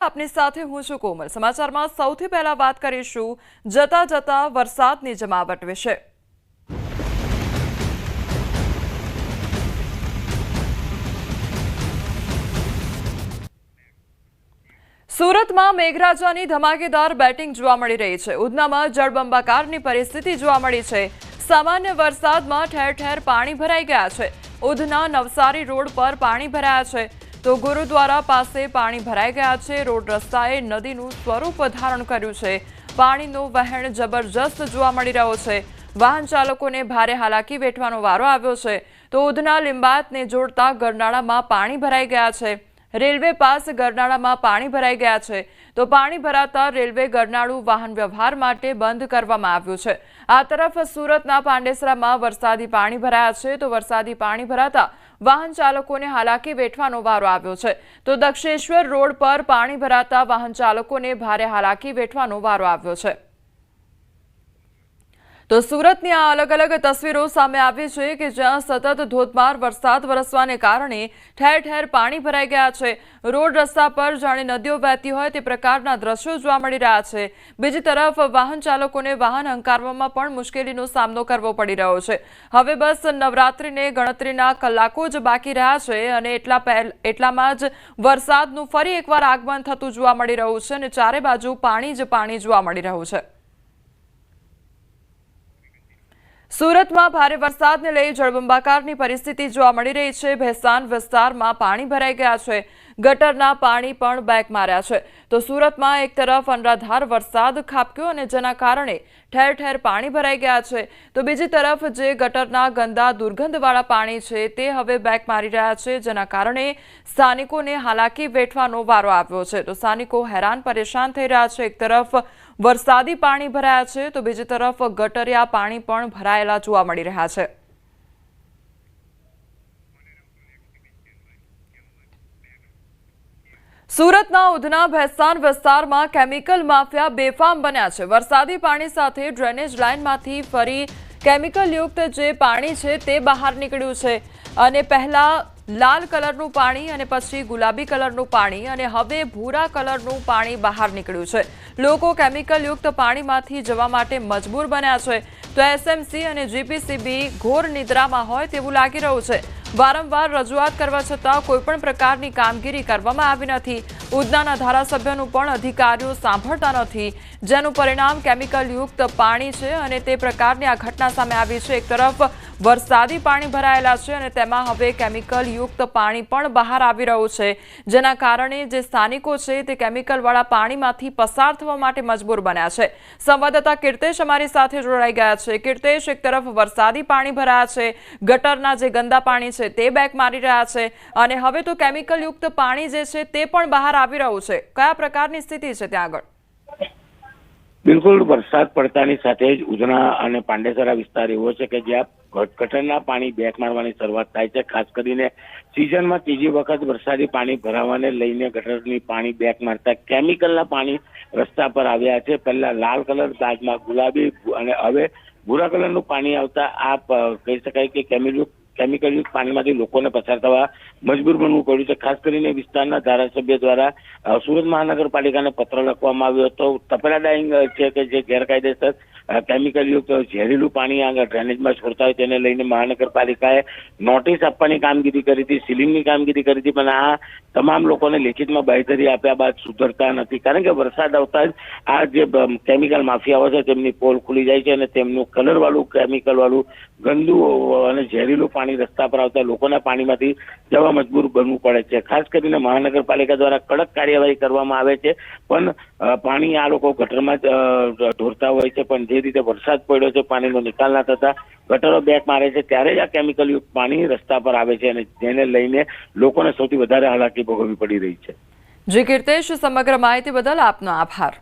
આપની સાથે હું છું કોમલ। સમાચારમાં સૌથી પહેલા વાત કરીશું જતા જતા વરસાદની જમાવટ વિશે। સુરતમાં મેઘરાજાની ધમાકેદાર બેટિંગ જોવા મળી રહી છે। ઉધનામાં જળબંબાકારની પરિસ્થિતિ જોવા મળી છે। સામાન્ય વરસાદમાં ઠેર ઠેર પાણી ભરાઈ ગયા છે। ઉધના નવસારી રોડ પર પાણી ભરાયા છે તો ગુરુદ્વારા પાસે પાણી ભરાઈ ગયા છે। રોડ રસ્તાએ નદીનું સ્વરૂપ ધારણ કર્યું છે। પાણીનું વહેણ જબરજસ્ત જોવા મળી રહ્યો છે। વાહન ચાલકોને ભારે હાલાકી વેઠવાનો વારો આવ્યો છે તો ઉધના લિંબાયતને જોડતા ગરનાળામાં પાણી ભરાઈ ગયા છે। રેલવે પાસ ગરનાળામાં પાણી ભરાઈ ગયા છે તો પાણી ભરાતા રેલવે ગરનાળું વાહન વ્યવહાર માટે બંધ કરવામાં આવ્યું છે। આ તરફ સુરતના પાંડેસરામાં વરસાદી પાણી ભરાયા છે તો વરસાદી પાણી ભરાતા વાહન ચાલકોને હાલાકી વેઠવાનો વારો આવ્યો છે તો દક્ષેશ્વર રોડ પર પાણી ભરાતા વાહન ચાલકોને ભારે હાલાકી વેઠવાનો વારો આવ્યો છે। તો સુરતની આ અલગ અલગ તસવીરો સામે આવી છે કે જ્યાં સતત ધોધમાર વરસાદ વરસવાને કારણે ઠેર ઠેર પાણી ભરાઈ ગયા છે। રોડ રસ્તા પર જાણે નદીઓ વહેતી હોય તે પ્રકારના દ્રશ્યો જોવા મળી રહ્યા છે। બીજી તરફ વાહન ચાલકોને વાહન હંકારવામાં પણ મુશ્કેલીનો સામનો કરવો પડી રહ્યો છે। હવે બસ નવરાત્રીને ગણતરીના કલાકો જ બાકી રહ્યા છે અને એટલામાં જ વરસાદનું ફરી એકવાર આગમન થતું જોવા મળી રહ્યું છે અને ચારે બાજુ પાણી જ પાણી જોવા મળી રહ્યું છે। સુરતમાં ભારે વરસાદને લઈ જળબંબાકારની પરિસ્થિતિ જોવા મળી રહી છે। ભેસાન વિસ્તારમાં પાણી ભરાઈ ગયા છે। ગટરના પાણી પણ બેક માર્યા છે તો સુરતમાં એક તરફ અનરાધાર વરસાદ ખાબક્યો અને જેના કારણે ઠેર ઠેર પાણી ભરાઈ ગયા છે તો બીજી તરફ જે ગટરના ગંદા દુર્ગંધવાળા પાણી છે તે હવે બેક મારી રહ્યા છે જેના કારણે સ્થાનિકોને હાલાકી વેઠવાનો વારો આવ્યો છે તો સ્થાનિકો હેરાન પરેશાન થઈ રહ્યા છે। એક તરફ વરસાદી પાણી ભરાયા છે તો બીજી તરફ ગટરિયા પાણી પણ ભરાયેલા જોવા મળી રહ્યા છે। સુરતના ઉધના ભેસાન વિસ્તારમાં કેમિકલ માફિયા બેફામ બન્યા છે। વરસાદી પાણી સાથે ડ્રેનેજ લાઇનમાંથી ફરી કેમિકલયુક્ત જે પાણી છે તે બહાર નીકળ્યું છે અને પહેલા લાલ કલરનું પાણી અને પછી ગુલાબી કલરનું પાણી અને હવે ભૂરા કલરનું પાણી બહાર નીકળ્યું છે। લોકો કેમિકલયુક્ત પાણીમાંથી જવા માટે મજબૂર બન્યા છે તો એસએમસી અને જીપીસીબી ઘોર નિદ્રામાં હોય તેવું લાગી રહ્યું છે। વારંવાર રજૂઆત કરવા છતાં કોઈપણ પ્રકારની કામગીરી કરવામાં આવી નથી। ઉધનાના ધારાસભ્યનું પણ અધિકારીઓ સાંભળતા નથી જેનું પરિણામ કેમિકલયુક્ત પાણી છે અને તે પ્રકારની આ ઘટના સામે આવી છે। એક તરફ વરસાદી પાણી ભરાયેલા છે અને તેમાં હવે કેમિકલયુક્ત પાણી પણ બહાર આવી રહ્યું છે જેના કારણે જે સ્થાનિકો છે તે કેમિકલવાળા પાણીમાંથી પસાર થવા માટે મજબૂર બન્યા છે। સંવાદદાતા કીર્તેશ અમારી સાથે જોડાઈ ગયા છે। કીર્તેશ, એક તરફ વરસાદી પાણી ભરાયા છે, ગટરના જે ગંદા પાણી છે તે બેક મારી રહ્યા છે અને હવે તો કેમિકલયુક્ત પાણી જે છે તે પણ બહાર આવી રહ્યું છે। કયા પ્રકારની સ્થિતિ છે ત્યાં આગળ? બિલકુલ, વરસાદ પડતાની સાથે જ ઉધના અને પાંડેસરા વિસ્તાર એવો છે કે જ્યાં ગટરના પાણી બેક મારવાની શરૂઆત થાય છે। ખાસ કરીને સિઝનમાં ત્રીજી વખત વરસાદી પાણી ભરાવાને લઈને ગટરની પાણી બેક મારતા કેમિકલના પાણી રસ્તા પર આવ્યા છે। પહેલા લાલ કલર, બાદમાં ગુલાબી અને હવે ભૂરા કલરનું પાણી આવતા આ કહી શકાય કે કેમિકલયુક્ત પાણીમાંથી લોકોને પસાર થવા મજબૂર બનવું પડ્યું છે। ખાસ કરીને વિસ્તારના ધારાસભ્ય દ્વારા સુરત મહાનગરપાલિકાને પત્ર લખવામાં આવ્યો હતો। તપેલા ડાઈંગ છે કે જે ગેરકાયદેસર કેમિકલયુક્ત ઝેરીલું પાણી આગળ ડ્રેનેજમાં છોડતા હોય તેને લઈને મહાનગરપાલિકાએ નોટિસ આપવાની કામગીરી કરી હતી, સીલિંગની કામગીરી કરી હતી, પણ આ તમામ લોકોને લેખિતમાં બાંયધરી આપ્યા બાદ સુધરતા નથી। કારણ કે વરસાદ આવતા જ આ જે કેમિકલ માફિયાઓ છે તેમની પોલ ખુલી જાય છે અને તેમનું કલરવાળું, કેમિકલવાળું ગંદુ અને ઝેરીલું પાણી રસ્તા પર આવતા લોકોના પાણીમાંથી જવા મજબૂર બનવું પડે છે। ખાસ કરીને મહાનગરપાલિકા દ્વારા કડક કાર્યવાહી કરવામાં આવે છે પણ પાણી આ લોકો ગટરમાં જ ઢોરતા હોય છે। પણ જે રીતે વરસાદ પડ્યો છે, પાણીનો નિકાલ ના થતા ગટરો બેક મારે છે ત્યારે જ આ કેમિકલયુક્ત પાણી રસ્તા પર આવે છે અને જેને લઈને લોકોને સૌથી વધારે હાલાકી ભોગવવી પડી રહી છે। જી કીર્તેશ, સમગ્ર માહિતી બદલ આપનો આભાર।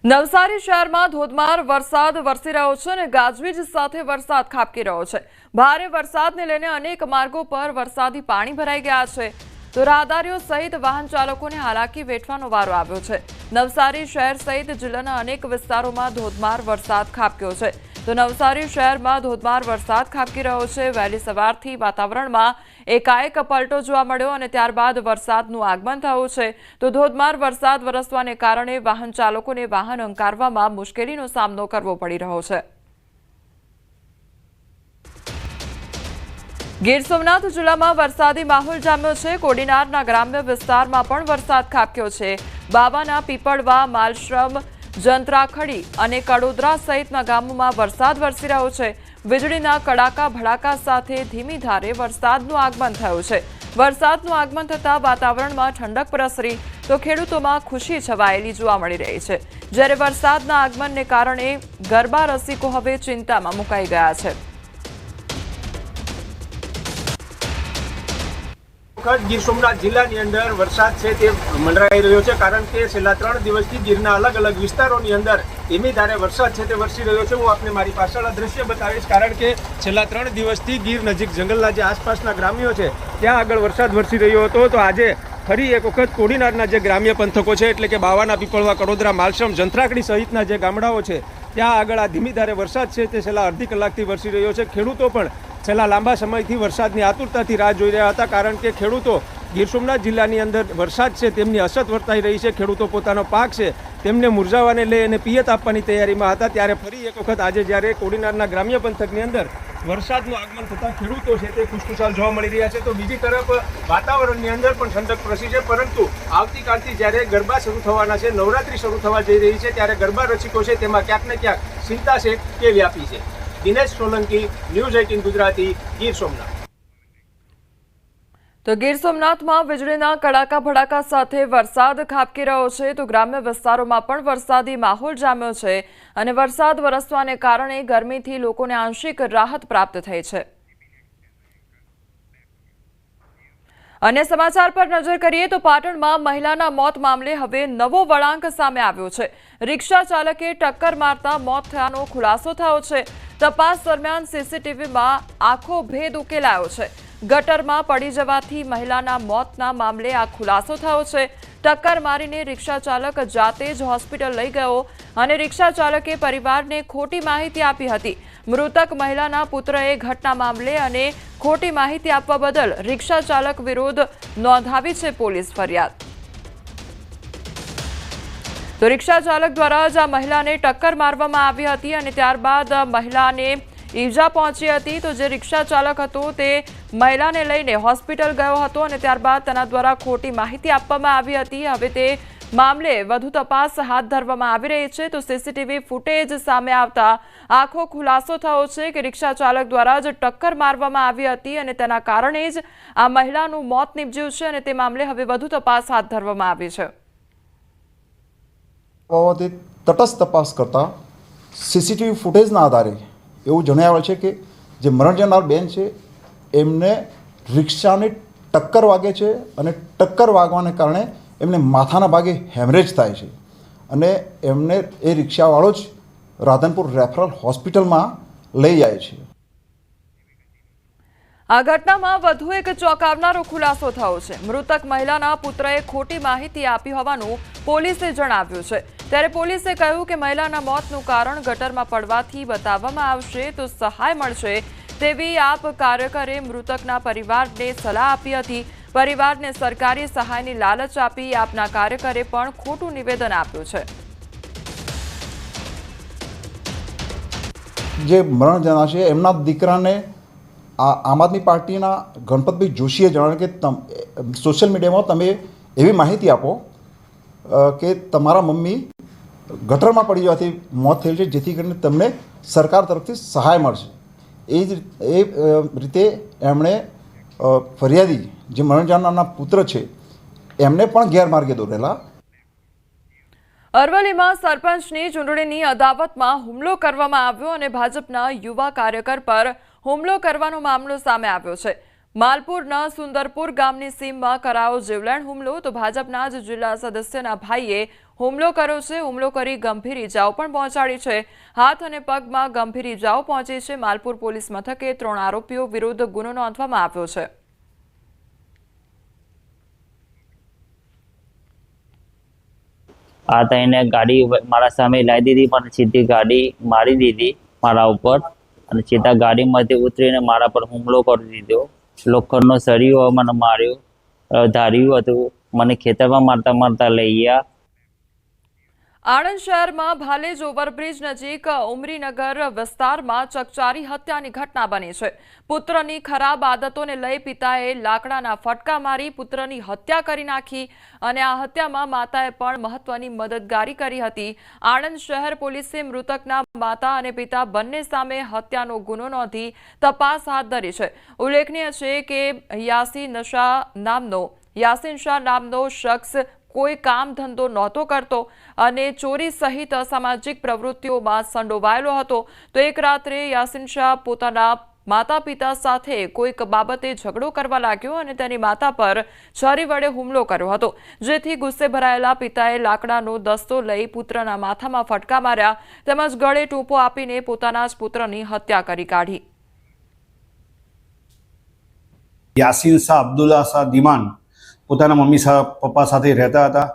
નવસારી શહેરમાં ધોધમાર વરસાદ વરસી રહ્યો છે અને ગાજવીજ સાથે વરસાદ ખાબકી રહ્યો છે। ભારે વરસાદને લઈને અનેક માર્ગો પર વરસાદી પાણી ભરાઈ ગયા છે તો રાહદારીઓ સહિત વાહન ચાલકોને હાલાકી વેઠવાનો વારો આવ્યો છે। નવસારી શહેર સહિત જિલ્લાના અનેક વિસ્તારોમાં ધોધમાર વરસાદ ખાબક્યો છે તો નવસારી શહેરમાં ધોધમાર વરસાદ ખાબકી રહ્યો છે। વહેલી સવારથી વાતાવરણમાં એકાએક પલટો જોવા મળ્યો અને ત્યારબાદ વરસાદનું આગમન થયું છે। તો ધોધમાર વરસાદ વરસવાને કારણે વાહન ચાલકોને વાહન હંકારવામાં મુશ્કેલીનો સામનો કરવો પડી રહ્યો છે। ગીર સોમનાથ જિલ્લામાં વરસાદી માહોલ જામ્યો છે। કોડીનારના ગ્રામ્ય વિસ્તારમાં પણ વરસાદ ખાબક્યો છે। બાબાના પીપળવા, માલશ્રમ, જંત્રાખડી અને કડોદરા સહિતના ગામોમાં વરસાદ વરસી રહ્યો છે। વીજળીના કડાકા ભડાકા સાથે ધીમી ધારે વરસાદનું આગમન થયું છે। વરસાદનું આગમન થતાં વાતાવરણમાં ઠંડક પ્રસરી તો ખેડૂતોમાં ખુશી છવાયેલી જોવા મળી રહી છે। જ્યારે વરસાદના આગમનને કારણે ગરબા રસિકો હવે ચિંતામાં મુકાઈ ગયા છે। ગીર સોમનાથ જિલ્લાની અંદર વરસાદ છે તે મંડરાઈ રહ્યો છે, કારણ કે છેલ્લા 3 દિવસથી ગીરના અલગ અલગ વિસ્તારોની અંદર ધીમી ધારે વરસાદ છે તે વરસી રહ્યો છે। હું આપને મારી પાછળના દ્રશ્ય બતાવીશ, કારણ કે છેલ્લા 3 દિવસથી ગીર નજીક જંગલના જે આસપાસના ગ્રામ્યો છે ત્યાં આગળ વરસાદ વરસી રહ્યો હતો। તો આજે ફરી એક વખત કોડીનારના જે ગ્રામ્ય પંથકો છે એટલે કે બાવાના પીપળવા, કડોદરા, માલશ્રમ, જંત્રાકડી સહિતના જે ગામડાઓ છે ત્યાં આગળ આ ધીમી ધારે વરસાદ છે તે છેલ્લા અડધી કલાકથી વરસી રહ્યો છે। ખેડૂતો પણ છેલ્લા લાંબા સમયથી વરસાદની આતુરતાથી રાહ જોઈ રહ્યા હતા, કારણ કે ખેડૂતો ગીર સોમનાથ જિલ્લાની અંદર વરસાદ છે તેમની અછત વર્તાઈ રહી છે। ખેડૂતો પોતાનો પાક છે તેમને મુરઝાવાને લઈ અને પિયત આપવાની તૈયારીમાં હતા। ત્યારે ફરી એક વખત આજે જ્યારે કોડીનારના ગ્રામ્ય પંથકની અંદર વરસાદનું આગમન થતાં ખેડૂતો છે તે ખુશખુશાલ જોવા મળી રહ્યા છે। તો બીજી તરફ વાતાવરણની અંદર પણ ઠંડક પ્રસરી છે, પરંતુ આવતીકાલથી જ્યારે ગરબા શરૂ થવાના છે, નવરાત્રી શરૂ થવા જઈ રહી છે, ત્યારે ગરબા રસિકો છે તેમાં ક્યાંક ને ક્યાંક ચિંતા છે તે વ્યાપી છે। દિનેશ સોલંકી, ન્યૂઝ 18 ગુજરાતી, ગીર સોમનાથ। તો ગીર સોમનાથમાં વીજળીના કડાકા ભડાકા સાથે વરસાદ ખાબકી રહ્યો છે। તો ગ્રામ્ય વિસ્તારોમાં પણ વરસાદી માહોલ જામ્યો છે અને વરસાદ વરસવાને કારણે ગરમીથી લોકોને આંશિક રાહત પ્રાપ્ત થઈ છે। અન્ય સમાચાર પર નજર કરીએ તો પાટણમાં મહિલાના મોત મામલે હવે નવો વળાંક સામે આવ્યો છે। રિક્ષા ચાલકે ટક્કર મારતા મોત થયાનો ખુલાસો થયો છે। તપાસ દરમિયાન સીસીટીવીમાં આખો ભેદ ઉકેલાયો છે। ગટરમાં પડી જવાથી મહિલાના મોતના મામલે આ ખુલાસો થયો છે। ટક્કર મારીને રિક્ષા ચાલક જાતે જ હોસ્પિટલ લઈ ગયો અને રિક્ષા ચાલકે પરિવારને ખોટી માહિતી આપી હતી। મૃતક મહિલાના પુત્રએ ઘટના મામલે અને ખોટી માહિતી આપવા બદલ રિક્ષા ચાલક વિરુદ્ધ નોંધાવી છે પોલીસ ફરિયાદ। તો રિક્ષા ચાલક દ્વારા જ આ મહિલાને ટક્કર મારવામાં આવી હતી અને ત્યારબાદ મહિલાને ઈજા પહોંચી હતી। તો જે રિક્ષા ચાલક હતો તે મહિલાને લઈને હોસ્પિટલ ગયો હતો અને ત્યારબાદ તેના દ્વારા ખોટી માહિતી આપવામાં આવી હતી। હવે તે મામલે વધુ તપાસ હાથ ધરવામાં આવી રહી છે। તો સીસીટીવી ફૂટેજ સામે આવતા આખો ખુલાસો થયો છે કે રિક્ષા ચાલક દ્વારા જ ટક્કર મારવામાં આવી હતી અને તેના કારણે જ આ મહિલાનું મોત નીપજ્યું છે અને તે મામલે હવે વધુ તપાસ હાથ ધરવામાં આવી છે। બાબતે તટસ્થ તપાસ કરતા સીસીટીવી ફૂટેજના આધારે એવું જણાવ્યું છે કે જે મરણ જનાર બેન છે એમને રિક્ષાને ટક્કર વાગે છે અને ટક્કર વાગવાને કારણે એમને માથાના ભાગે હેમરેજ થાય છે અને એમને એ રિક્ષાવાળો જ રાધનપુર રેફરલ હોસ્પિટલમાં લઈ જાય છે। આ ઘટનામાં વધુ એક ચોંકાવનારો ખુલાસો થયો છે। મૃતક મહિલાના પુત્રએ ખોટી માહિતી આપી હોવાનું પોલીસે જણાવ્યું છે। ત્યારે પોલીસે કહ્યું કે મહિલાના મોતનું કારણ ગટરમાં પડવાથી બતાવવામાં આવશે તો સહાય મળશે તેવી આપ કાર્યકરે મૃતકના પરિવારને સલાહ આપી હતી। પરિવારને સરકારી સહાયની લાલચ આપી આપના કાર્યકરે પણ ખોટું નિવેદન આપ્યું છે। જે મરણ જનાર છે એમના દીકરાને આમ આદમી પાર્ટીના ગણપતભાઈ જોશીએ જણાવ્યું કે સોશિયલ મીડિયામાં તમે એવી માહિતી આપો કે તમારા મમ્મી ગટરમાં પડી જવાથી મોત થયેલ છે, જેથી કરીને તમને સરકાર તરફથી સહાય મળશે। એ રીતે એમણે ફરિયાદી જે મરણ જનારના પુત્ર છે એમને પણ ગેરમાર્ગે દોરેલા। અરવલ્લીમાં સરપંચની ચૂંટણીની અદાવતમાં હુમલો કરવામાં આવ્યો અને ભાજપના યુવા કાર્યકર પર હુમલો કરવાનો મામલો સામે આવ્યો છે। માલપુરના સુંદરપુર ગામની સીમમાં કરાયો જીવલેણ હુમલો। તો ભાજપના જ જિલ્લા સદસ્યના ભાઈએ હુમલો કર્યો છે। હુમલો કરી ગંભીર ઇજાઓ પણ પહોંચાડી છે। હાથ અને પગમાં ગંભીર ઇજાઓ પહોંચી છે। માલપુર પોલીસ મથકે 3 આરોપીઓ વિરુદ્ધ ગુનો નોંધવામાં આવ્યો છે। આ તઈને ગાડી મારા સામે લાવી દીધી, પણ સીધી ગાડી મારી દીધી મારા ઉપર અને સીધા ગાડીમાંથી ઉતરીને મારા પર હુમલો કરી દીધો. લોખંડનો સળિયો મને માર્યો, ધાર્યું હતું, મને ખેતરમાં મારતા મારતા લઈ ગયા. આણંદ શહેરમાં ભાલેજ ઓવરબ્રિજ નજીક ઉમરીનગર વિસ્તારમાં ચકચારી હત્યાની ઘટના બની છે. પુત્રની ખરાબ આદતોને લઈ પિતાએ લાકડાના ફટકા મારી પુત્રની હત્યા કરી નાખી અને આ હત્યામાં માતાએ પણ મહત્વની મદદગારી કરી હતી. આણંદ શહેર પોલીસે મૃતકના માતા અને પિતા બંને સામે હત્યાનો ગુનો નોંધી તપાસ હાથ ધરી છે. ઉલ્લેખનીય છે કે યાસીન શાહ નામનો શખ્સ કોઈ કામ ધંધો નહોતો કરતો અને ચોરી સહિત અસામાજિક પ્રવૃત્તિઓમાં સંડોવાયેલો હતો. તો એક રાત્રે યાસીન શાહ પોતાના માતા પિતા સાથે કોઈક બાબતે ઝઘડો કરવા લાગ્યો અને તેની માતા પર છરી વડે હુમલો કર્યો હતો, જેથી ગુસ્સે ભરાયેલા પિતાએ લાકડાનો દસ્તો લઈ પુત્રના માથામાં ફટકા માર્યા તેમજ ગળે ટૂંપો આપીને પોતાના જ પુત્રની હત્યા કરી કાઢી. યાસીન શાહ અબ્દુલ્લા શાહ દિમાન પોતાના મમ્મી પપ્પા સાથે રહેતા હતા.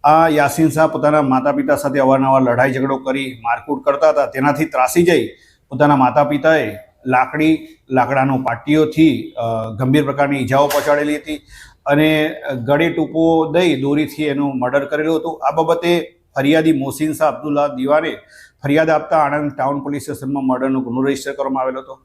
આ યાસીન શાહ પોતાના માતા પિતા સાથે અવારનવાર લડાઈ ઝઘડો કરી મારકૂટ કરતા હતા. તેનાથી ત્રાસી જઈ પોતાના માતા પિતાએ લાકડાનો પાટીઓથી ગંભીર પ્રકારની ઈજાઓ પહોંચાડેલી હતી અને ગળે ટૂંપો દઈ દોરીથી એનું મર્ડર કરેલું હતું. આ બાબતે ફરિયાદી મોહસિન શાહ અબ્દુલ્લા દિવાને ફરિયાદ આપતા આણંદ ટાઉન પોલીસ સ્ટેશનમાં મર્ડરનો ગુનો રજીસ્ટર કરવામાં આવેલો હતો.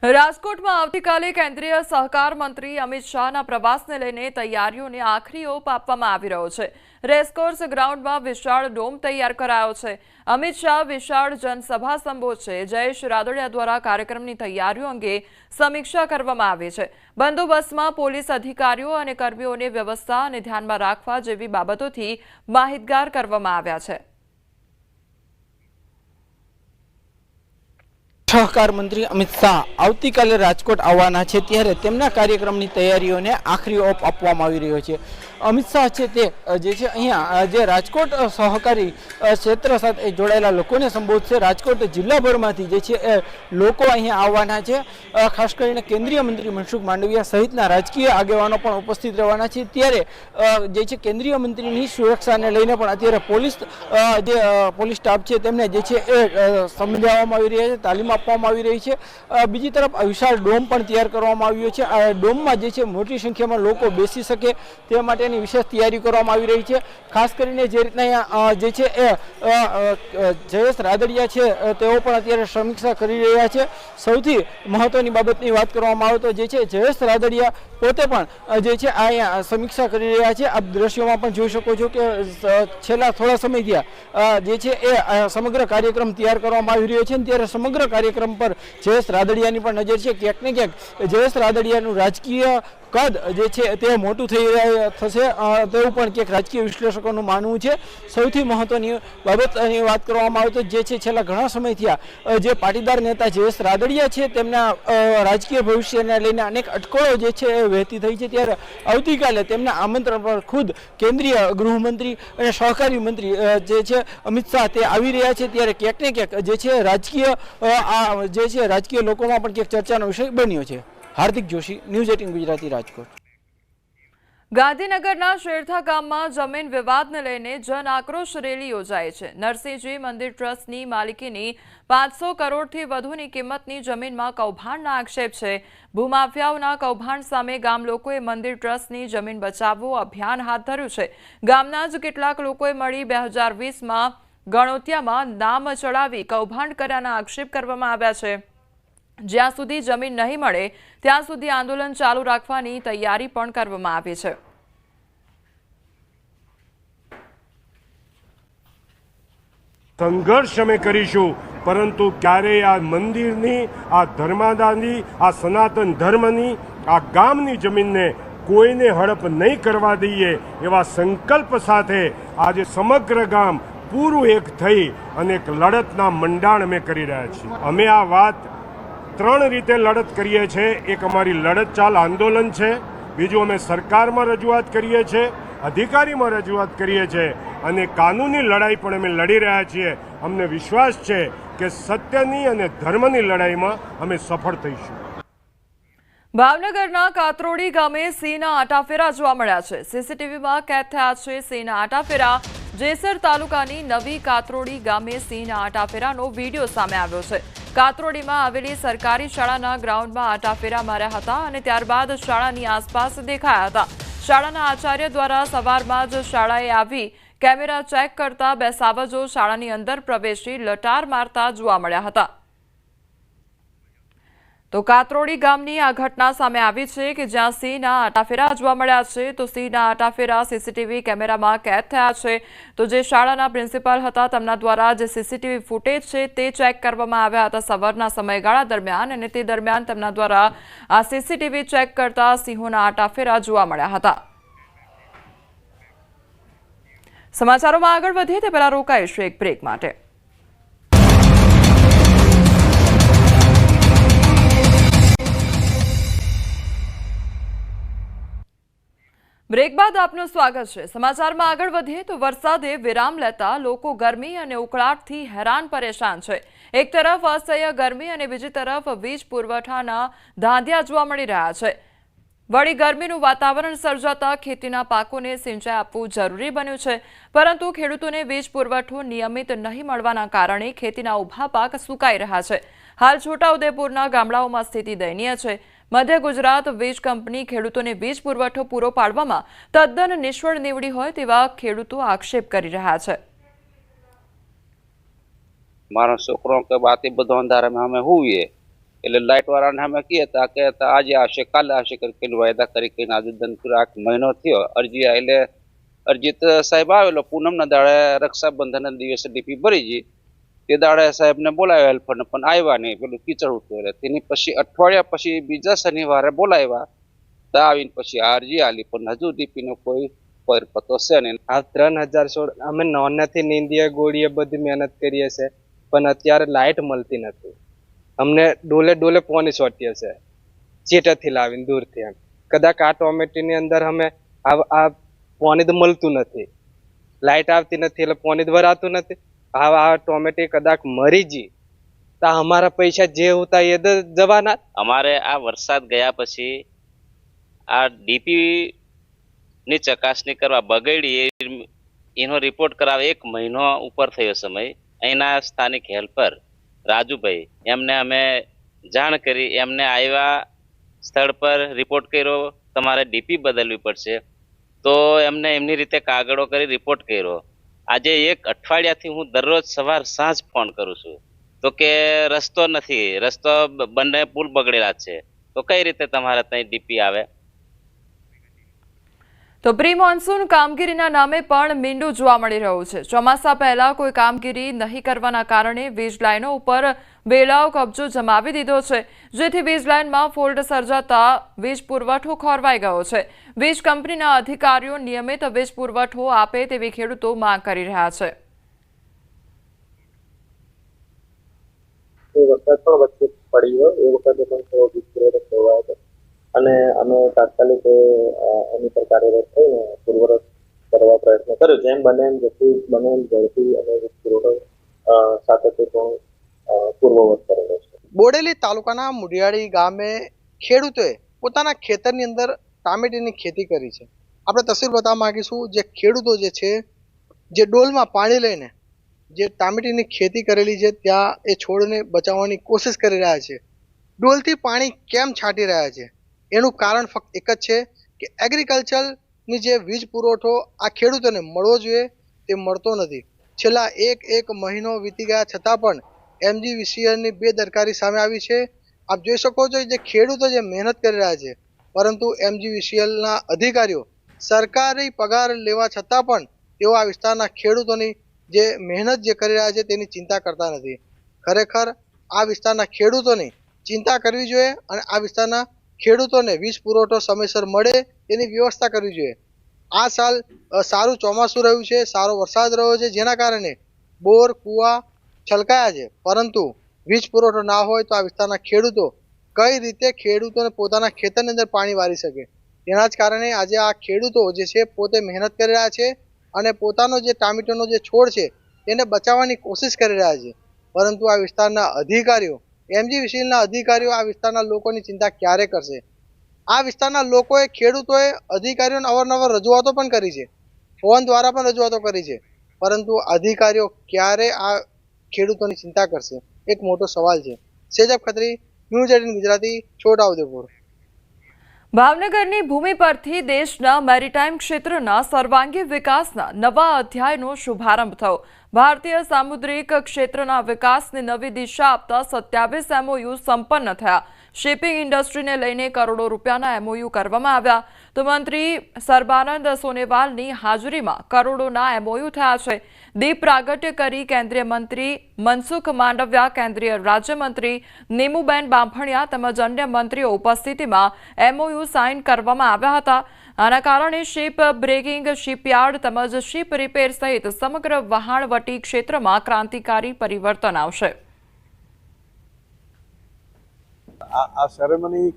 રાજકોટમાં આવતીકાલે કેન્દ્રીય સહકાર મંત્રી અમિત શાહના પ્રવાસને લઈને તૈયારીઓને આખરી ઓપ આપવામાં આવી રહ્યો છે. રેસકોર્સ ગ્રાઉન્ડમાં વિશાળ ડોમ તૈયાર કરાયો છે. અમિત શાહ વિશાળ જનસભા સંબોધશે. જયેશ રાદડિયા દ્વારા કાર્યક્રમની તૈયારીઓ અંગે સમીક્ષા કરવામાં આવી છે. બંદોબસ્તમાં પોલીસ અધિકારીઓ અને કર્મીઓને વ્યવસ્થા અને ધ્યાનમાં રાખવા જેવી બાબતોથી માહિતગાર કરવામાં આવ્યા છે. સહકાર મંત્રી અમિત શાહ આવતીકાલે રાજકોટ આવવાના છે, ત્યારે તેમના કાર્યક્રમની તૈયારીઓને આખરી ઓપ આપવામાં આવી રહ્યો છે. અમિત શાહ છે તે જે છે અહીંયા જે રાજકોટ સહકારી ક્ષેત્ર સાથે જોડાયેલા લોકોને સંબોધશે. રાજકોટ જિલ્લાભરમાંથી જે છે એ લોકો અહીંયા આવવાના છે. ખાસ કરીને કેન્દ્રીય મંત્રી મનસુખ માંડવિયા સહિતના રાજકીય આગેવાનો પણ ઉપસ્થિત રહેવાના છે. ત્યારે જે છે કેન્દ્રીય મંત્રીની સુરક્ષાને લઈને પણ અત્યારે પોલીસ સ્ટાફ છે તેમને જે છે એ સમજાવવામાં આવી રહ્યા છે, તાલીમ આપવામાં આવી રહી છે. બીજી તરફ વિશાળ ડોમ પણ તૈયાર કરવામાં આવ્યો છે. આ ડોમમાં જે છે મોટી સંખ્યામાં લોકો બેસી શકે તે માટેની વિશેષ તૈયારી કરવામાં આવી રહી છે. ખાસ કરીને જે રીતના જે છે એ જયેશ રાદડિયા છે તેઓ પણ અત્યારે સમીક્ષા કરી રહ્યા છે. સૌથી મહત્વની બાબતની વાત કરવામાં આવે તો જે છે જયેશ રાદડિયા પોતે પણ જે છે અહીંયા સમીક્ષા કરી રહ્યા છે. આપ દ્રશ્યોમાં પણ જોઈ શકો છો કે છેલ્લા થોડા સમયથી જે છે એ સમગ્ર કાર્યક્રમ તૈયાર કરવામાં આવી રહ્યો છે. ત્યારે સમગ્ર કાર્યક્રમ પર જયેશ રાદડિયાની પણ નજર છે. ક્યાંક ને ક્યાંક જયેશ રાદડિયાનું રાજકીય કદ જે છે તે મોટું થશે તેવું પણ ક્યાંક રાજકીય વિશ્લેષકોનું માનવું છે. સૌથી મહત્વની બાબતની વાત કરવામાં આવે તો જે છે છેલ્લા ઘણા સમયથી જે પાટીદાર નેતા જયેશ રાદડિયા છે તેમના રાજકીય ભવિષ્યને લઈને અનેક અટકળો જે છે એ વહેતી થઈ છે. ત્યારે આવતીકાલે તેમના આમંત્રણ પર ખુદ કેન્દ્રીય ગૃહમંત્રી અને સહકારી મંત્રી જે છે અમિત શાહ તે આવી રહ્યા છે. ત્યારે ક્યાંક ને ક્યાંક જે છે રાજકીય લોકોમાં પણ ક્યાંક ચર્ચાનો વિષય બન્યો છે. હાર્દિક જોશી, ન્યૂઝ 18 ગુજરાતી, રાજકોટ. ગાંધીનગરના શેરથા ગામમાં જમીન વિવાદને લઈને જન આક્રોશ રેલી યોજાઈ છે. નરસિંહજી મંદિર ટ્રસ્ટની માલિકીની 500 કરોડથી વધુની કિંમતની જમીનમાં કૌભાંડના આક્ષેપ છે. ભૂમાફિયાઓના કૌભાંડ સામે ગામ લોકોએ મંદિર ટ્રસ્ટની જમીન બચાવવો અભિયાન હાથ ધર્યું છે. ગામના જ કેટલાક લોકોએ મળી 2020માં ગણોતિયામાં નામ ચડાવી કૌભાંડ કર્યાના આક્ષેપ કરવામાં આવ્યા છે. જ્યાં સુધી જમીન નહીં મળે ત્યાં સુધી આંદોલન ચાલુ રાખવાની તૈયારી પણ કરવામાં આવી છે. સંઘર્ષ અમે કરીશું, પરંતુ ક્યારેય આ મંદિરની, આ ધર્માદાની, આ સનાતન ધર્મની, આ ગામની જમીનને કોઈને હડપ નહીં કરવા દઈએ એવા સંકલ્પ સાથે આજે સમગ્ર ગામ પૂરું એક થઈ અને એક લડતના મંડાણ અમે કરી રહ્યા છીએ. અમે આ વાત 3 રીતે લડત કરીએ છીએ. એક અમારી લડત ચાલ આંદોલન છે, બીજું અમે સરકારમાં રજૂઆત કરીએ છીએ, અધિકારીમાં રજૂઆત કરીએ છીએ અને કાનૂની લડાઈ પણ અમે લડી રહ્યા છીએ. અમને વિશ્વાસ છે કે સત્યની અને ધર્મની લડાઈમાં અમે સફળ થઈશું. ભાવનગરના કાતરોડી ગામે સિંહના આટાફેરા જોવા મળ્યા છે. સીસીટીવીમાં કેદ થયા છે સિંહના આટાફેરા. જેસર તાલુકાની નવી કાતરોડી ગામે સિંહના આટાફેરાનો વિડીયો સામે આવ્યો છે। કાતરોડીમાં આવેલી સરકારી શાળાના ગ્રાઉન્ડમાં આટાફેરા માર્યા હતા અને ત્યારબાદ શાળાની આસપાસ દેખાયા હતા। શાળાના આચાર્ય દ્વારા સવારમાં જ શાળાએ આવી કેમેરા ચેક કરતા 2 સાવજો શાળાની અંદર પ્રવેશી લટાર મારતા જોવા મળ્યા હતા। તો કાતરોડી ગામની આ ઘટના સામે આવી છે કે જ્યાં સિંહના આટાફેરા જોવા મળ્યા છે। તો સિંહના આટાફેરા સીસીટીવી કેમેરામાં કેદ થયા છે। તો જે શાળાના પ્રિન્સિપાલ હતા તેમના દ્વારા જે સીસીટીવી ફૂટેજ છે તે ચેક કરવામાં આવ્યા હતા સવારના સમયગાળા દરમિયાન અને તે દરમિયાન તેમના દ્વારા આ સીસીટીવી ચેક કરતા સિંહોના આટાફેરા જોવા મળ્યા હતા। સમાચારોમાં આગળ વધીએ તે પહેલા રોકાઈશું એક બ્રેક માટે। બ્રેક બાદ આપનું સ્વાગત છે। સમાચારમાં આગળ વધીએ તો વરસાદે વિરામ લેતા લોકો ગરમી અને ઉકળાટથી હેરાન પરેશાન છે। એક તરફ અસહ્ય ગરમી અને બીજી તરફ વીજ પુરવઠાના ધાંધિયા જોવા મળી રહ્યા છે। વળી ગરમીનું વાતાવરણ સર્જાતા ખેતીના પાકોને સિંચાઈ આપવું જરૂરી બન્યું છે, પરંતુ ખેડૂતોને વીજ પુરવઠો નિયમિત નહીં મળવાના કારણે ખેતીના ઊભા પાક સુકાઈ રહ્યા છે। હાલ છોટાઉદેપુરના ગામડાઓમાં સ્થિતિ દયનીય છે। મધ્ય ગુજરાત વીજ કંપની ખેડૂતોને વીજ પુરવઠો પૂરો પાડવામાં તદ્દન નિષ્ફળ નીવડી હોય તેવા ખેડૂતો આક્ષેપ કરી રહ્યા છે। મારો છોકરો કે બાતી બધો અંધારામાં અમે હોઈએ એટલે લાઇટ વાળાને અમે કહેતા કે આજે આવશે કાલે આવશે કરીને વાયદા કરીને આજે પૂરા મહિનો થયો અરજી એટલે અરજી તો સાહેબ આવેલો પૂનમના દાડે રક્ષાબંધનના દિવસે ડીપી ભરી ગઈ તે દાડે સાહેબને બોલાવ્યા હેલ્પરને પણ આવ્યા નહીં, પેલું કીચડ ઉઠ્યું એટલે તેની પછી અઠવાડિયા પછી બીજા શનિવારે બોલાવ્યા તો આવીને પછી આ અરજી આલી પણ હજુ ડીપીનો કોઈ પતો છે નહીં। આ 3016 અમે નોનાથી નીંદીએ ગોળીએ બધી મહેનત કરીએ છે પણ અત્યારે લાઇટ મળતી નથી। અમને ડોલે ડોલે પાણી છોટીએ છે ચેટાથી લાવીને દૂરથી એમ કદાચ આ ટોમેટીની અંદર અમે આ પાણી તો મળતું નથી, લાઇટ આવતી નથી એટલે પાણી તો ભરાતું નથી। આ ટોમેટી કદાચ મરી ગઈ તો અમારા પૈસા જે હોતા એ તો જવાના। અમારે આ વરસાદ ગયા પછી આ ડીપી ની ચકાસણી કરવા બગડી એનો રિપોર્ટ કરાવે 1 મહિનો ઉપર થયો સમય। અહીંના સ્થાનિક હેલ્પર રાજુભાઈ એમને અમે જાણ કરી, એમને આવ્યા સ્થળ પર રિપોર્ટ કર્યો તમારે ડીપી બદલવી પડશે તો એમને એમની રીતે કાગળો કરી રિપોર્ટ કર્યો। આજે 1 અઠવાડિયાથી હું દરરોજ સવાર સાંજ ફોન કરું છું તો કે રસ્તો નથી, રસ્તો બંને પુલ બગડેલા છે તો કઈ રીતે તમારે ત્યાં ડીપી આવે। તો પ્રી મોન્સૂન કામગીરીના નામે પણ મીંડું જોવા મળી રહ્યું છે। ચોમાસા પહેલા કોઈ કામગીરી નહીં કરવાના કારણે વીજ લાઈનો ઉપર બેલાઓ કબજો જમાવી દીધો છે, જેથી વીજ લાઈનમાં ફોલ્ટ સર્જાતા વીજ પુરવઠો ખોરવાઈ ગયો છે। વીજ કંપનીના અધિકારીઓ નિયમિત વીજ પુરવઠો આપે તેવી ખેડૂતો માંગ કરી રહ્યા છે। વરસાદ પણ વચ્ચે પડ્યો એ વખતે પણ થોડો વીજ પુરવઠો ખોરવાયો હતો અને અમે તાત્કાલિક એની પર કાર્યરત થઈને પૂર્વરત કરવા પ્રયત્ન કર્યો। જેમ બને એમ જેટલી બને એમ ઝડપી અને વીજ પુરવઠો સાતત્યપૂર્ણ પૂર્વવત કરેલો છે। બોડેલી તાલુકાના મુડિયાળી ગામે ખેડૂતોએ પોતાના ખેતરની અંદર ટામેટીની ખેતી કરી છે। આપણે તસવીર બતાવવા માંગીશું જે ખેડૂતો જે છે જે ડોલમાં પાણી લઈને જે ટામેટીની ખેતી કરેલી છે ત્યાં એ છોડને બચાવવાની કોશિશ કરી રહ્યા છે। ડોલથી પાણી કેમ છાંટી રહ્યા છે એનું કારણ ફક્ત એક જ છે કે એગ્રીકલ્ચરની જે વીજ પુરવઠો આ ખેડૂતોને મળવો જોઈએ તે મળતો નથી। છેલ્લા એક મહિનો વીતી ગયા છતાં પણ MGVCLની બેદરકારી સામે આવી છે। આપ જોઈ શકો છો જે ખેડૂતો જે મહેનત કરી રહ્યા છે પરંતુ MGVCLના અધિકારીઓ સરકારી પગાર લેવા છતાં પણ તેઓ આ વિસ્તારના ખેડૂતોની જે મહેનત જે કરી રહ્યા છે તેની ચિંતા કરતા નથી। ખરેખર આ વિસ્તારના ખેડૂતોની ચિંતા કરવી જોઈએ અને આ વિસ્તારના ખેડૂતોને વીજ પુરવઠો સમયસર મળે તેની વ્યવસ્થા કરવી જોઈએ। આ સાલ સારું ચોમાસું રહ્યું છે, સારો વરસાદ રહ્યો છે, જેના કારણે બોર કુવા છલકાયા છે, પરંતુ વીજ પુરવઠો ના હોય તો આ વિસ્તારના ખેડૂતો કઈ રીતે ખેડૂતોને પોતાના ખેતરની અંદર પાણી વારી શકે। તેના જ કારણે આજે આ ખેડૂતો જે છે પોતે મહેનત કરી રહ્યા છે અને પોતાનો જે ટામેટાનો જે છોડ છે તેને બચાવવાની કોશિશ કરી રહ્યા છે, પરંતુ આ વિસ્તારના અધિકારીઓ MGVCLના અધિકારીઓ આ વિસ્તારના લોકોની ચિંતા ક્યારે કરશે। આ વિસ્તારના લોકોએ ખેડૂતોએ અધિકારીઓને અવારનવાર રજૂઆતો પણ કરી છે, ફોન દ્વારા પણ રજૂઆતો કરી છે, પરંતુ અધિકારીઓ ક્યારે આ ખેડૂતોની ચિંતા કરશે એક મોટો સવાલ છે. સેજબ ખત્રી, ન્યૂઝ 18 ગુજરાતી, છોટાઉદેપુર. ભાવનગરની ભૂમિ પરથી દેશના મેરીટાઈમ ક્ષેત્રના સર્વાંગી વિકાસના નવા અધ્યાયનો શુભારંભ થયો. ભારતીય સામુદ્રિક ક્ષેત્રના વિકાસને નવી દિશા આપતા 27 MOU સંપન્ન થયા. શિપિંગ ઇન્ડસ્ટ્રીને લઈને કરોડો રૂપિયાના MOU કરવામાં આવ્યા. તો મંત્રી સર્બાનંદ સોનોવાલની હાજરીમાં કરોડોના MOU થયા છે. દીપ પ્રાગટ્ય કરી કેન્દ્રીય મંત્રી મનસુખ માંડવિયા, કેન્દ્રીય રાજ્યમંત્રી નીમુબેન બાંભણિયા તેમજ અન્ય મંત્રીઓ ઉપસ્થિતિમાં MOU સાઇન કરવામાં આવ્યા હતા. આના કારણે શિપ બ્રેકિંગ, શિપયાર્ડ તેમજ શિપ રિપેર સહિત સમગ્ર વહાણવટી ક્ષેત્રમાં ક્રાંતિકારી પરિવર્તન આવશે. આ સેરેમની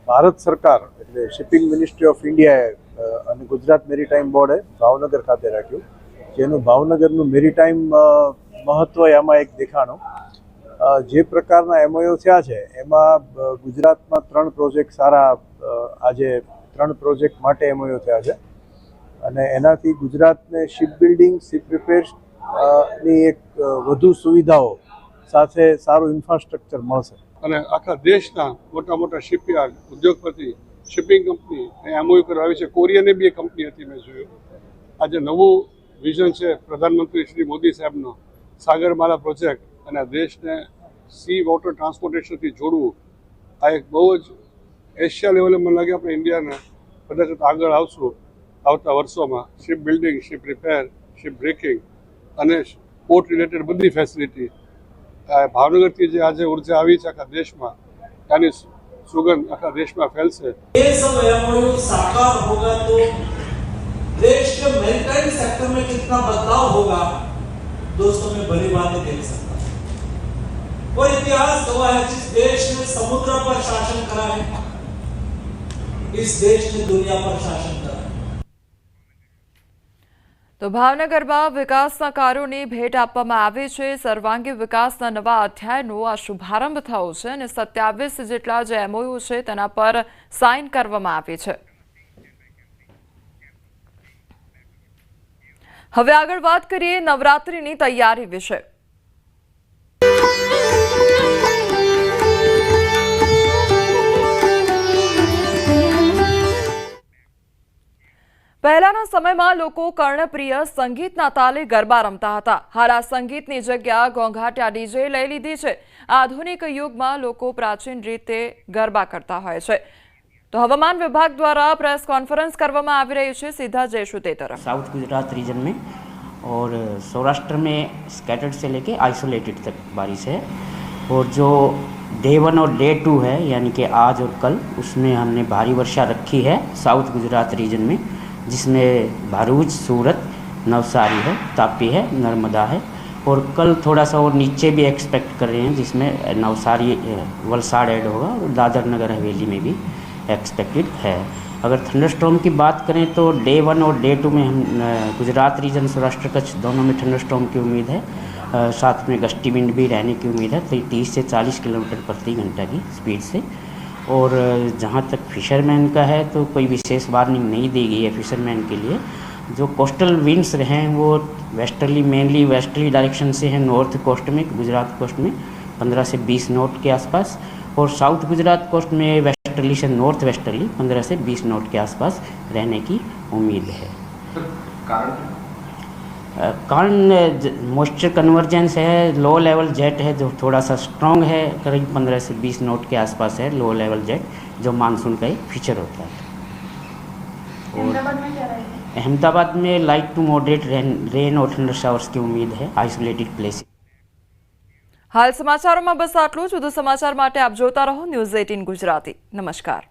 ભારત સરકાર એટલે શિપિંગ મિનિસ્ટ્રી ઓફ ઇન્ડિયાએ અને ગુજરાત મેરીટાઈમ બોર્ડે ભાવનગર ખાતે રાખ્યું, જેનું ભાવનગરનું મેરીટાઈમ મહત્વ આમાં એક દેખાણું. જે પ્રકારના MOU થયા છે એમાં ગુજરાતમાં 3 પ્રોજેક્ટ સારા, આજે 3 પ્રોજેક્ટ માટે MOU થયા છે અને એનાથી ગુજરાતને શિપ બિલ્ડિંગ, શિપ રિપેર ની એક વધુ સુવિધાઓ સાથે સારું ઇન્ફ્રાસ્ટ્રક્ચર મળશે. અને આખા દેશના મોટા મોટા શિપયાર્ડ, ઉદ્યોગપતિ, શિપિંગ કંપની MOU કરવા આવી છે. કોરિયાની બી એક કંપની હતી, મેં જોયું. આજે નવું વિઝન છે પ્રધાનમંત્રી શ્રી મોદી સાહેબનો, સાગરમાલા પ્રોજેક્ટ, અને આ દેશને સી વોટર ટ્રાન્સપોર્ટેશનથી જોડવું. આ એક બહુ જ એશિયા લેવલે મને લાગે આપણે ઇન્ડિયાને કદાચ આગળ આવશું આવતા વર્ષોમાં. Ship building, ship repair, ship breaking અને પોર્ટ રિલેટેડ બધી ફેસિલિટી ભાવનગરથી જે આજે ઉર્જા આવી છે આખા દેશમાં, ત્યાંની સુગંધ આખા દેશમાં ફેલશે. ये सब MOU साकार होगा तो देश के मैरीटाइम सेक्टर में कितना बदलाव होगा, दोस्तों मैं भली बातें देख सकता हूँ. वो इतिहास गवाह है, जिस देश ने समुद्र पर शासन करा है, इस देश ने दुनिया पर शासन करा है. તો ભાવનગરમાં વિકાસના કાર્યોની ભેટ આપવામાં આવી છે. સર્વાંગી વિકાસના નવા અધ્યાયનો આ શુભારંભ થયો છે અને 27 જેટલા જે MOU છે તેના પર સાઇન કરવામાં આવી છે. હવે આગળ વાત કરીએ નવરાત્રિની તૈયારી વિશે. પહેલાના સમયમાં લોકો કર્ણપ્રિય સંગીતના તાલે ગરબા રમતા હતા. હાલ આ સંગીતની જગ્યા ઘોંઘાટિયા ડીજે લઈ લીધી છે. આધુનિક યુગમાં લોકો પ્રાચીન રીતે ગરબા કરતા હોય છે. તો હવામાન વિભાગ દ્વારા પ્રેસ કોન્फ्रेंस કરવામાં આવી રહી છે. सीधा जयशु તે તરફ. साउथ गुजरात रीजन में और सौराष्ट्र में स्कैटर्ड से लेके आइसोलेटेड तक बारिश है. और जो डे 1 और डे 2 है, यानी कि आज और कल, उसमें हमने भारी वर्षा रखी है साउथ गुजरात रीजन में, जिसमें भरूच, सूरत, नवसारी है, तापी है, नर्मदा है. और कल थोड़ा सा और नीचे भी एक्सपेक्ट कर रहे हैं, जिसमें नवसारी, वलसाड़ ऐड होगा और दादर नगर हवेली में भी एक्सपेक्टेड है. अगर थंडरस्टॉर्म की बात करें तो डे 1 और डे 2 में हम गुजरात रीजन, सौराष्ट्र कच्छ दोनों में थंडरस्टॉर्म की उम्मीद है. साथ में गस्टी विंड भी रहने की उम्मीद है, तो 30 से 40 किलोमीटर प्रति घंटा की स्पीड से. और जहाँ तक फिशरमैन का है तो कोई विशेष वार्निंग नहीं दी गई है फिशरमैन के लिए. जो कोस्टल विंड्स रहे हैं वो वेस्टर्ली, मेनली वेस्टर्ली डायरेक्शन से हैं नॉर्थ कोस्ट में, गुजरात कोस्ट में 15 से 20 नॉट के आसपास, और साउथ गुजरात कोस्ट में वेस्टर्ली से नॉर्थ वेस्टर्ली 15 से 20 नॉट के आसपास रहने की उम्मीद है. कारण मॉइस्चर कन्वर्जेंस है, लो लेवल जेट है जो थोड़ा सा स्ट्रॉन्ग है, करीब 15 से 20 नॉट के आसपास है लो लेवल जेट, जो मानसून का एक फीचर होता है. और अहमदाबाद में लाइट टू मॉडरेट रेन और थंडर शावर्स की उम्मीद है आइसोलेटेड प्लेस. હાલ સમાચારોમાં બસ આટલું જ. વધુ સમાચાર માટે આપ જોતા રહો ન્યૂઝ 18 ગુજરાતી. નમસ્કાર.